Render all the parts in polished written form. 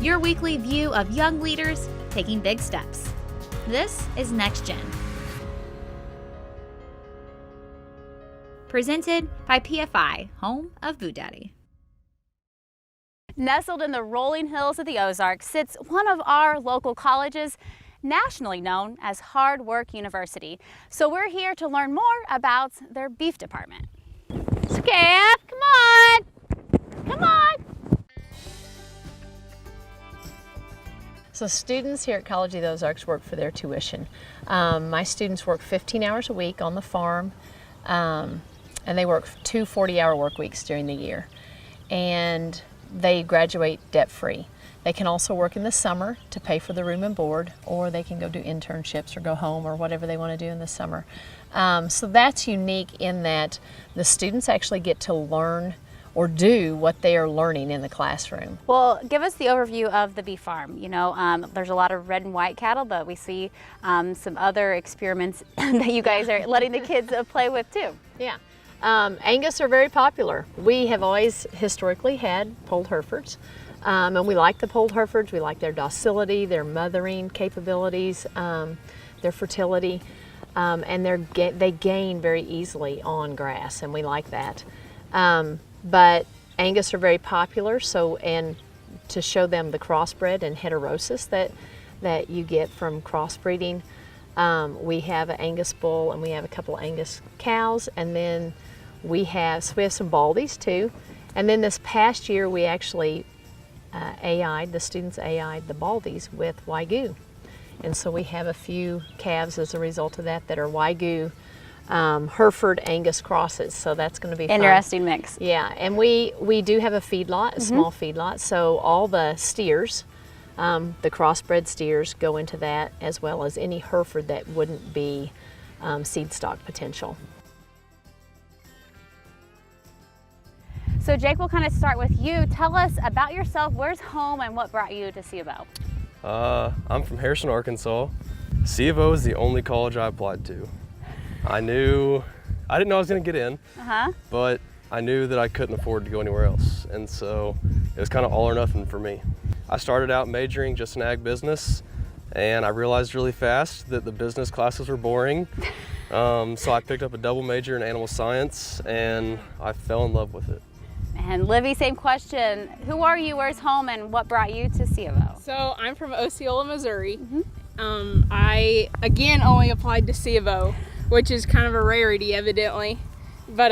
your weekly view of young leaders taking big steps. This is Next Gen. Presented by PFI, home of Boo Daddy. Nestled in the rolling hills of the Ozarks sits one of our local colleges, nationally known as Hard Work University. So we're here to learn more about their beef department. Scaff, come on! Come on! So students here at College of the Ozarks work for their tuition. My students work 15 hours a week on the farm, and they work 2 40-hour work weeks during the year. And they graduate debt-free. They can also work in the summer to pay for the room and board, or they can go do internships or go home or whatever they want to do in the summer. So that's unique in that the students actually get to learn or do what they are learning in the classroom. Well, give us the overview of the beef farm. You know, there's a lot of red and white cattle, but we see some other experiments that you guys are letting the kids play with too. Yeah. Angus are very popular. We have always historically had polled Herefords, and we like the polled Herefords. We like their docility, their mothering capabilities, their fertility, and they gain very easily on grass, and we like that. But Angus are very popular, and to show them the crossbred and heterosis that you get from crossbreeding, we have an Angus bull and we have a couple Angus cows, and then we have some Baldies too. And then this past year we actually the students AI'd the Baldies with Wagyu. And so we have a few calves as a result of that are Wagyu Hereford Angus crosses, so that's going to be fun. Interesting mix. Yeah, and we do have a feedlot, a small feedlot, so all the steers, the crossbred steers go into that, as well as any Hereford that wouldn't be seed stock potential. So Jake, we'll kind of start with you. Tell us about yourself, where's home, and what brought you to C of O? I'm from Harrison, Arkansas. C of O is the only college I applied to. I didn't know I was going to get in, but I knew that I couldn't afford to go anywhere else, and so it was kind of all or nothing for me. I started out majoring just in ag business, and I realized really fast that the business classes were boring, so I picked up a double major in animal science, and I fell in love with it. And Livy, same question. Who are you, where's home, and what brought you to C of O? So I'm from Osceola, Missouri. I, again, only applied to C of O, which is kind of a rarity, evidently. But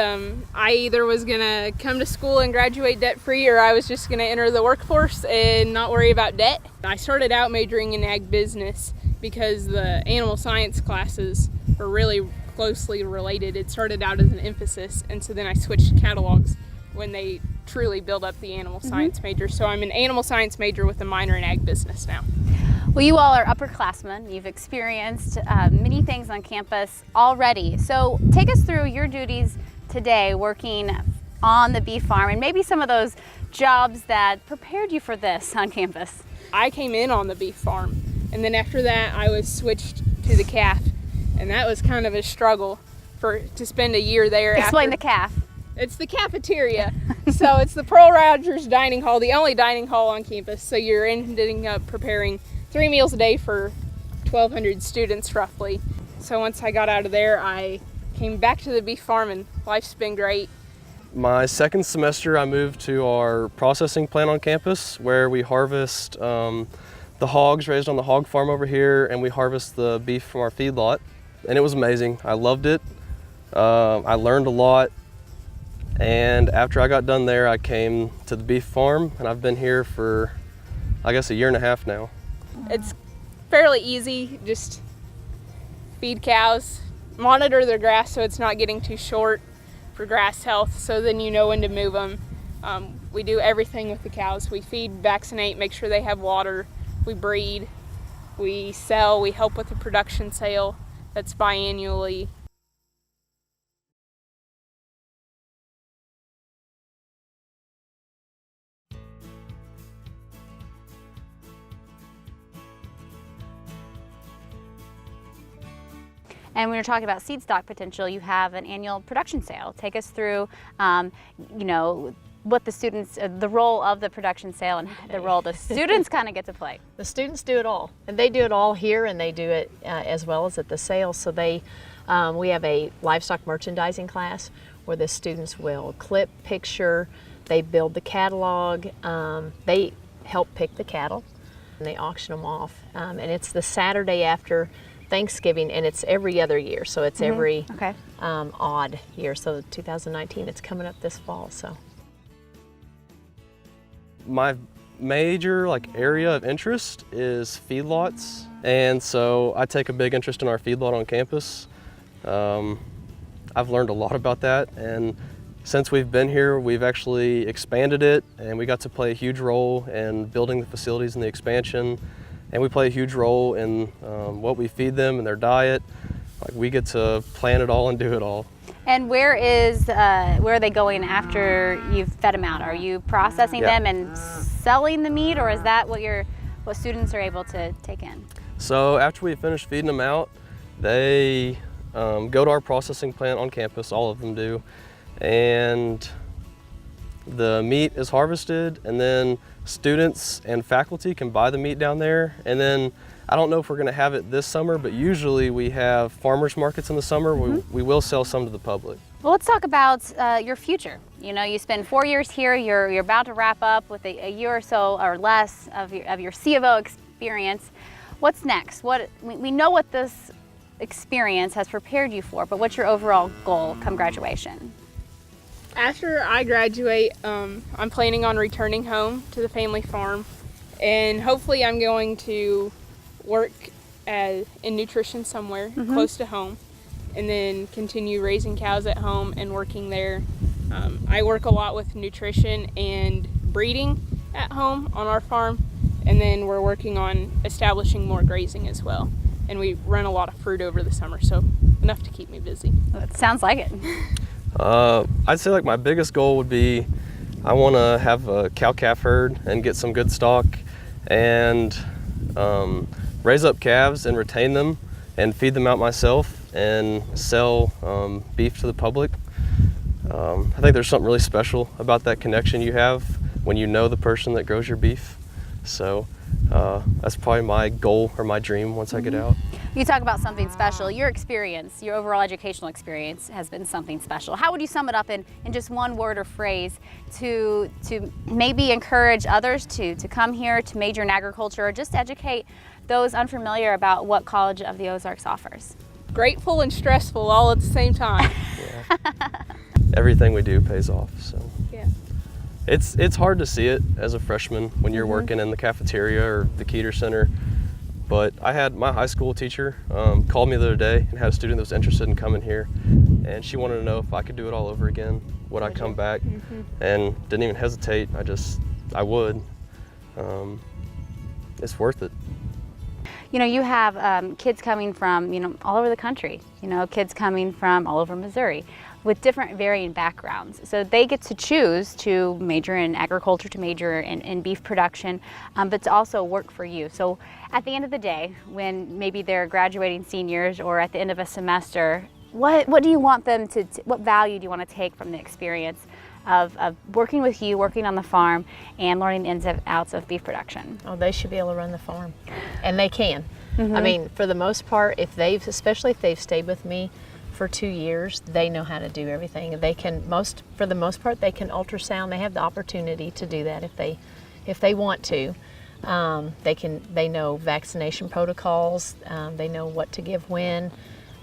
I either was gonna come to school and graduate debt-free, or I was just gonna enter the workforce and not worry about debt. I started out majoring in ag business because the animal science classes are really closely related. It started out as an emphasis, and so then I switched catalogs when they truly build up the animal science major. So I'm an animal science major with a minor in ag business now. Well, you all are upperclassmen. You've experienced many things on campus already. So take us through your duties today working on the beef farm, and maybe some of those jobs that prepared you for this on campus. I came in on the beef farm, and then after that I was switched to the calf, and that was kind of a struggle to spend a year there. Explain the calf. It's the cafeteria. So it's the Pearl Rogers dining hall, the only dining hall on campus. So you're ending up preparing 3 meals a day for 1,200 students roughly. So once I got out of there, I came back to the beef farm, and life's been great. My second semester, I moved to our processing plant on campus, where we harvest the hogs raised on the hog farm over here, and we harvest the beef from our feedlot. And it was amazing. I loved it. I learned a lot. And after I got done there, I came to the beef farm, and I've been here for, I guess, 1.5 years now. It's fairly easy. Just feed cows, monitor their grass so it's not getting too short for grass health, so then you know when to move them. We do everything with the cows. We feed, vaccinate, make sure they have water. We breed, we sell, we help with the production sale that's biannually. And when you're talking about seed stock potential, you have an annual production sale. Take us through, you know, what the students, the role of the production sale and the role the students kind of get to play. The students do it all, and they do it all here, and they do it as well as at the sale. So we have a livestock merchandising class where the students will clip, picture, they build the catalog, they help pick the cattle, and they auction them off. And it's the Saturday after Thanksgiving, and it's every other year, so it's every odd year. So 2019, it's coming up this fall. So My major area of interest is feedlots, and so I take a big interest in our feedlot on campus. I've learned a lot about that, and since we've been here, we've actually expanded it, and we got to play a huge role in building the facilities and the expansion, and we play a huge role in what we feed them and their diet. We get to plan it all and do it all. And where are they going after you've fed them out? Are you processing them and selling the meat, or is that what students are able to take in? So after we finish feeding them out, they go to our processing plant on campus, all of them do, and the meat is harvested, and then students and faculty can buy the meat down there. And then I don't know if we're going to have it this summer, but usually we have farmers markets in the summer. We will sell some to the public. Well, let's talk about your future. You know, you spend 4 years here. You're about to wrap up with a year or so or less of your C of O experience. What's next? We know what this experience has prepared you for, but what's your overall goal come graduation? After I graduate, I'm planning on returning home to the family farm, and hopefully I'm going to work in nutrition somewhere close to home, and then continue raising cows at home and working there. I work a lot with nutrition and breeding at home on our farm, and then we're working on establishing more grazing as well. And we run a lot of fruit over the summer, so enough to keep me busy. It sounds like it. I'd say my biggest goal would be I want to have a cow-calf herd and get some good stock and raise up calves and retain them and feed them out myself and sell beef to the public. I think there's something really special about that connection you have when you know the person that grows your beef. So that's probably my goal or my dream once I get out. You talk about something special. Your experience, your overall educational experience has been something special. How would you sum it up in just one word or phrase to maybe encourage others to come here to major in agriculture, or just educate those unfamiliar about what College of the Ozarks offers? Grateful and stressful all at the same time. Everything we do pays off. So Yeah. it's hard to see it as a freshman when you're working in the cafeteria or the Keeter Center. But I had my high school teacher called me the other day and had a student that was interested in coming here, and she wanted to know if I could do it all over again, would I come back? And didn't even hesitate. I would. It's worth it. You know, you have kids coming from, all over the country, kids coming from all over Missouri with different varying backgrounds. So they get to choose to major in agriculture, to major in beef production, but to also work for you. So at the end of the day, when maybe they're graduating seniors or at the end of a semester, what do you want them what value do you want to take from the experience of working with you, working on the farm, and learning the ins and outs of beef production? Oh, they should be able to run the farm, and they can. I mean, for the most part, especially if they've stayed with me for 2 years, they know how to do everything. They can for the most part, they can ultrasound. They have the opportunity to do that if they want to. They know vaccination protocols. They know what to give when.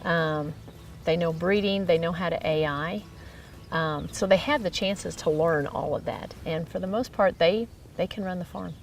They know breeding. They know how to AI. So they have the chances to learn all of that. And for the most part, they can run the farm.